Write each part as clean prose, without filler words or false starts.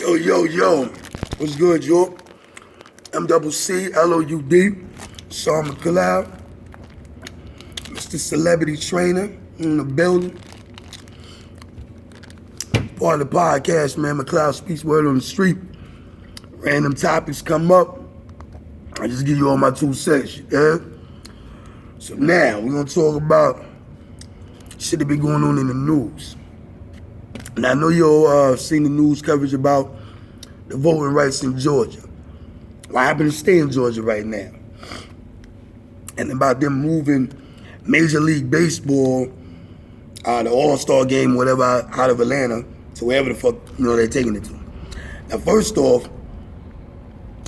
Yo. What's good, York? MCC, LOUD, Sean McLeod, Mr. Celebrity Trainer in the building. Part of the podcast, man. McLeod speaks word on the street. Random topics come up. I just give you all my 2 cents, yeah? So now, we're going to talk about shit that been going on in the news. And I know you all seen the news coverage about the voting rights in Georgia. Well, I happen to stay in Georgia right now. And about them moving Major League Baseball, the All-Star game, whatever, out of Atlanta to wherever the fuck, they're taking it to. Now, first off,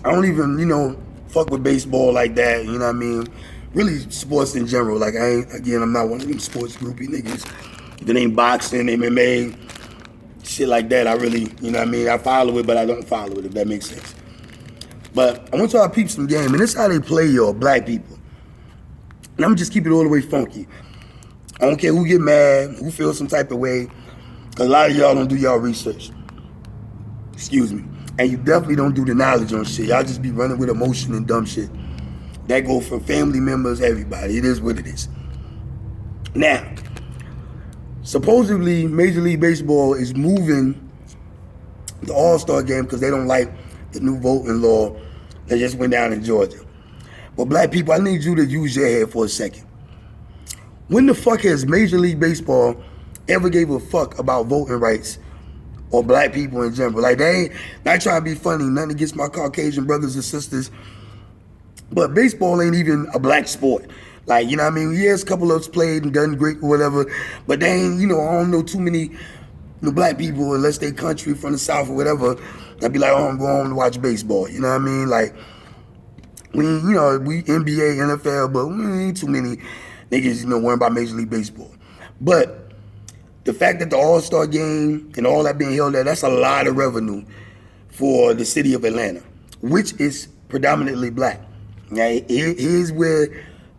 I don't even, fuck with baseball like that, you know what I mean? Really, sports in general. Like, I'm not one of them sports groupie niggas. If it ain't boxing, MMA, shit like that, I really, I follow it, but I don't follow it, if that makes sense. But I want y'all to peep some game, and this is how they play y'all, black people. And I'm just keep it all the way funky. I don't care who get mad, who feels some type of way, because a lot of y'all don't do y'all research. Excuse me. And you definitely don't do the knowledge on shit. Y'all just be running with emotion and dumb shit. That go for family members, everybody. It is what it is. Now, supposedly, Major League Baseball is moving the All-Star game because they don't like the new voting law that just went down in Georgia. But black people, I need you to use your head for a second. When the fuck has Major League Baseball ever gave a fuck about voting rights or black people in general? Like, they ain't not trying to be funny, nothing against my Caucasian brothers and sisters, but baseball ain't even a black sport. Like, yes, a couple of us played and done great or whatever, but they ain't, I don't know too many black people unless they country from the South or whatever, that be like, oh, I'm going home to watch baseball, you know what I mean? Like, we NBA, NFL, but we ain't too many niggas, worrying about Major League Baseball. But the fact that the All-Star game and all that being held there, that's a lot of revenue for the city of Atlanta, which is predominantly black. Now, here's where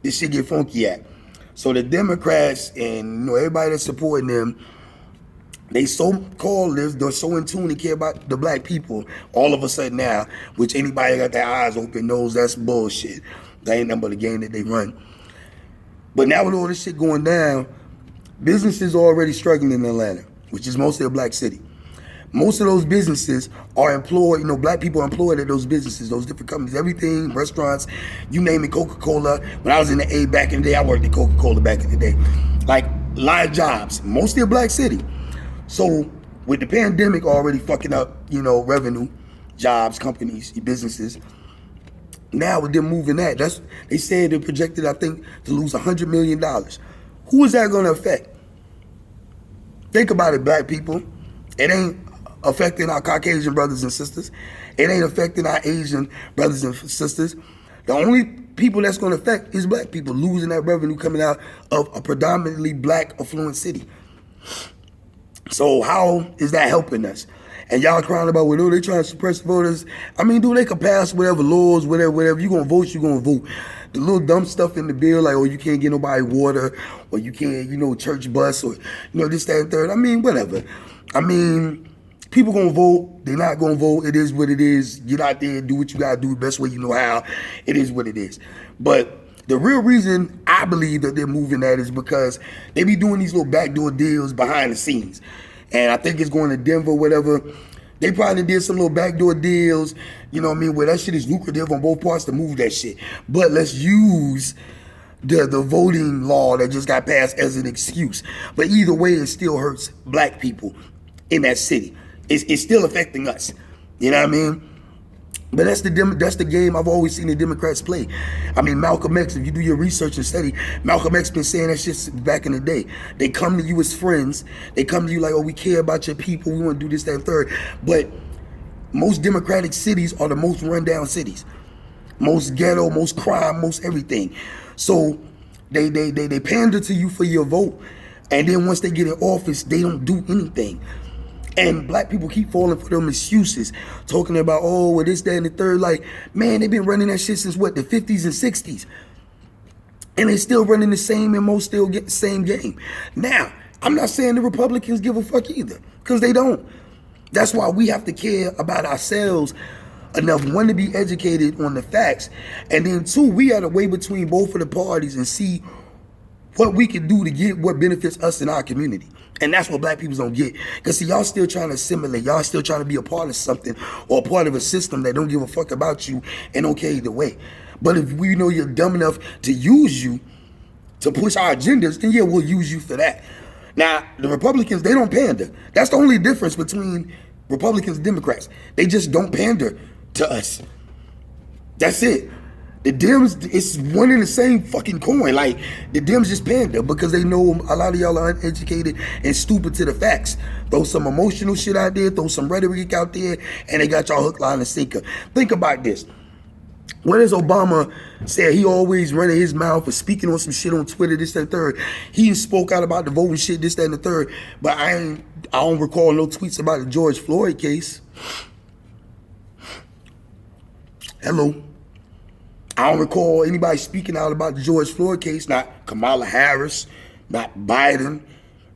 this shit get funky at. So the Democrats and everybody that's supporting them, they so-called this, they're so in tune and care about the black people all of a sudden now, which anybody got their eyes open knows that's bullshit. That ain't nothing but a game that they run. But now with all this shit going down, businesses are already struggling in Atlanta, which is mostly a black city. Most of those businesses are employed, black people are employed at those businesses, those different companies, everything, restaurants, you name it, Coca-Cola. When I was in the A back in the day, I worked at Coca-Cola back in the day. Like, a lot of jobs, mostly a black city. So, with the pandemic already fucking up, revenue, jobs, companies, businesses, now with them moving that, they said they projected, I think, to lose $100 million. Who is that gonna affect? Think about it, black people. It ain't affecting our Caucasian brothers and sisters. It ain't affecting our Asian brothers and sisters. The only people that's going to affect is black people losing that revenue coming out of a predominantly black affluent city. So how is that helping us? And y'all crying about, well, they trying to suppress voters. I mean, they can pass whatever laws, whatever. You gonna vote, you gonna vote. The little dumb stuff in the bill, like, you can't get nobody water, or you can't, church bus, or, this, that, and third. I mean, whatever. I mean, people gonna vote. They're not gonna vote. It is what it is. Get out there, do what you gotta do the best way you know how. It is what it is. But the real reason I believe that they're moving that is because they be doing these little backdoor deals behind the scenes. And I think it's going to Denver, whatever. They probably did some little backdoor deals, where that shit is lucrative on both parts to move that shit. But let's use the voting law that just got passed as an excuse. But either way, it still hurts black people in that city. It's still affecting us. You know what I mean? But that's the game I've always seen the Democrats play. I mean, Malcolm X, if you do your research and study, Malcolm X been saying that shit back in the day. They come to you as friends. They come to you like, we care about your people. We want to do this, that, and third. But most Democratic cities are the most rundown cities. Most ghetto, most crime, most everything. So they pander to you for your vote. And then once they get in office, they don't do anything. And black people keep falling for them excuses, talking about, this, that, and the third. Like, man, they've been running that shit since, the 50s and 60s. And they still running the same and most still get the same game. Now, I'm not saying the Republicans give a fuck either, because they don't. That's why we have to care about ourselves enough, one, to be educated on the facts, and then two, we got to weigh between both of the parties and see what we can do to get what benefits us in our community. And that's what black people don't get. Because see, y'all still trying to assimilate. Y'all still trying to be a part of something or a part of a system that don't give a fuck about you and don't care either way. But if we know you're dumb enough to use you to push our agendas, then yeah, we'll use you for that. Now, the Republicans, they don't pander. That's the only difference between Republicans and Democrats. They just don't pander to us. That's it. The Dems, it's one and the same fucking coin. Like, the Dems just pander because they know a lot of y'all are uneducated and stupid to the facts. Throw some emotional shit out there, throw some rhetoric out there, and they got y'all hook, line, and sinker. Think about this. When has Obama said he always running his mouth for speaking on some shit on Twitter, this, that, and third? He spoke out about the voting shit, this, that, and the third. But I don't recall no tweets about the George Floyd case. Hello. I don't recall anybody speaking out about the George Floyd case, not Kamala Harris, not Biden,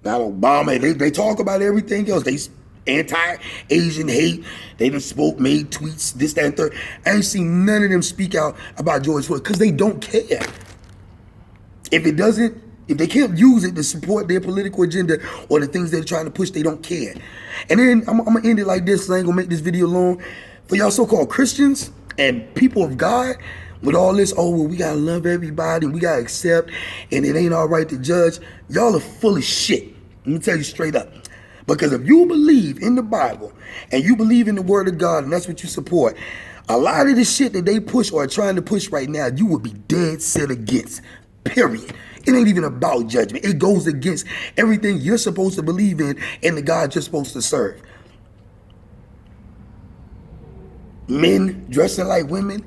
not Obama. They talk about everything else. They anti-Asian hate. They done spoke, made tweets, this, that, and third. I ain't seen none of them speak out about George Floyd because they don't care. If they can't use it to support their political agenda or the things they're trying to push, they don't care. And then I'm going to end it like this, so I ain't going to make this video long. For y'all so-called Christians and people of God, with all this, oh, well, we got to love everybody, and we got to accept, and it ain't all right to judge, y'all are full of shit. Let me tell you straight up. Because if you believe in the Bible, and you believe in the Word of God, and that's what you support, a lot of the shit that they push or are trying to push right now, you would be dead set against, period. It ain't even about judgment. It goes against everything you're supposed to believe in and the God you're supposed to serve. Men dressing like women,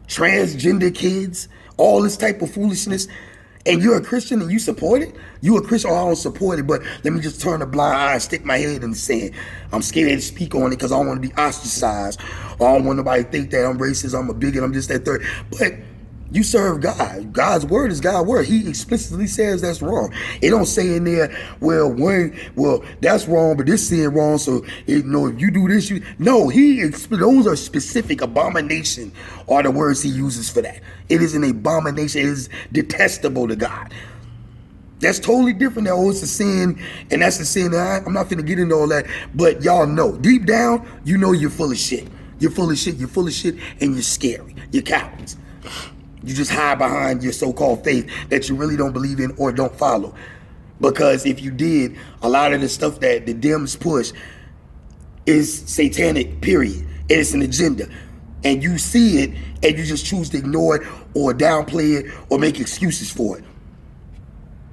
transgender kids, all this type of foolishness, and you're a Christian and you support it? You a Christian? Oh, I don't support it, but let me just turn a blind eye and stick my head in the sand. I'm scared to speak on it because I don't want to be ostracized, or I don't want nobody to think that I'm racist, I'm a bigot, I'm just that third. But you serve God. God's word is God's word. He explicitly says that's wrong. It don't say in there, well, that's wrong, but this sin wrong, so if you do this, no, those are specific. Abomination are the words he uses for that. It is an abomination. It is detestable to God. That's totally different than, it's a sin, and that's a sin. I'm not finna get into all that, but y'all know, deep down, you know you're full of shit. You're full of shit, and you're scary. You're cowards. You just hide behind your so-called faith that you really don't believe in or don't follow. Because if you did, a lot of the stuff that the Dems push is satanic, period. And it's an agenda. And you see it, and you just choose to ignore it or downplay it or make excuses for it.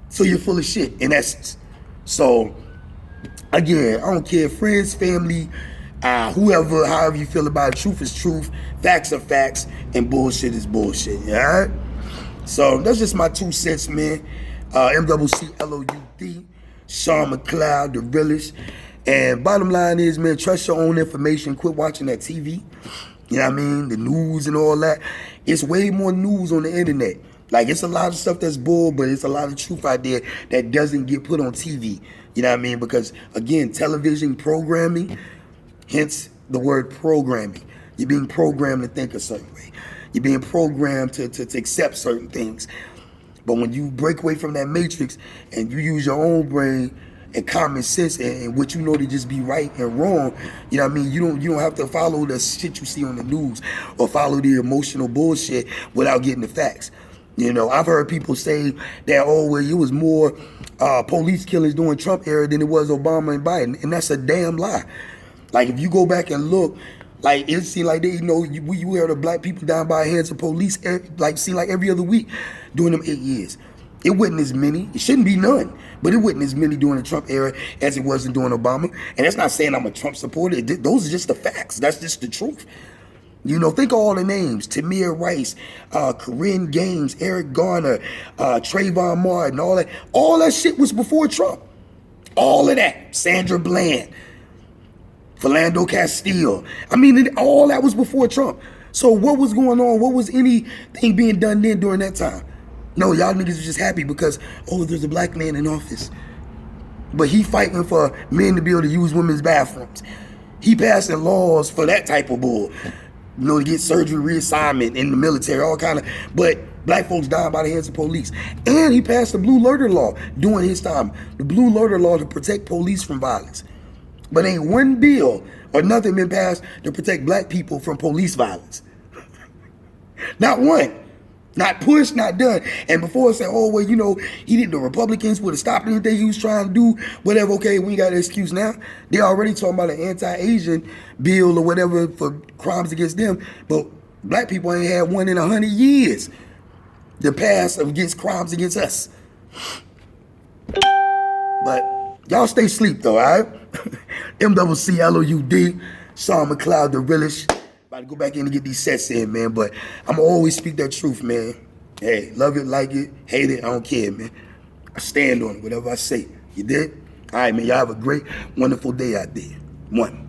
So you're full of shit, in essence. So, again, I don't care, friends, family, whoever, however you feel about it, truth is truth, facts are facts, and bullshit is bullshit, all right? So that's just my 2 cents, man. MWCLOUD, Sean McLeod, the realest. And bottom line is, man, trust your own information. Quit watching that TV. You know what I mean? The news and all that. It's way more news on the internet. Like, it's a lot of stuff that's bull, but it's a lot of truth out there that doesn't get put on TV. You know what I mean? Because, again, television programming, hence the word programming. You're being programmed to think a certain way. You're being programmed to accept certain things. But when you break away from that matrix and you use your own brain and common sense and what you know to just be right and wrong, you know what I mean? You don't have to follow the shit you see on the news or follow the emotional bullshit without getting the facts. You know, I've heard people say that, it was more police killings during Trump era than it was Obama and Biden. And that's a damn lie. Like, if you go back and look, like, it seemed like you heard of black people down by hands of police, seemed like every other week during them 8 years. It wasn't as many. It shouldn't be none. But it wasn't as many during the Trump era as it wasn't during Obama. And that's not saying I'm a Trump supporter. Those are just the facts. That's just the truth. You know, think of all the names. Tamir Rice, Corinne Gaines, Eric Garner, Trayvon Martin, all that. All that shit was before Trump. All of that. Sandra Bland, Philando Castile. I mean, all that was before Trump. So what was going on? What was anything being done then during that time? No, y'all niggas are just happy because, there's a black man in office. But he fighting for men to be able to use women's bathrooms. He passing laws for that type of bull. You know, to get surgery reassignment in the military, all kind of. But black folks dying by the hands of police. And he passed the Blue Murder Law during his time. The Blue Murder Law to protect police from violence. But ain't one bill or nothing been passed to protect black people from police violence. Not one. Not pushed, not done. And before I say, oh, well, you know, the Republicans would have stopped anything he was trying to do, whatever, okay, we ain't got an excuse now. They already talking about an anti-Asian bill or whatever for crimes against them, but black people ain't had one in 100 years to pass against crimes against us. But y'all stay asleep though, all right? MCCLOUD, Sean McLeod, the realest. About to go back in and get these sets in, man. But I'm going to always speak that truth, man. Hey, love it, like it, hate it, I don't care, man. I stand on it, whatever I say. You did? All right, man. Y'all have a great, wonderful day out there. One.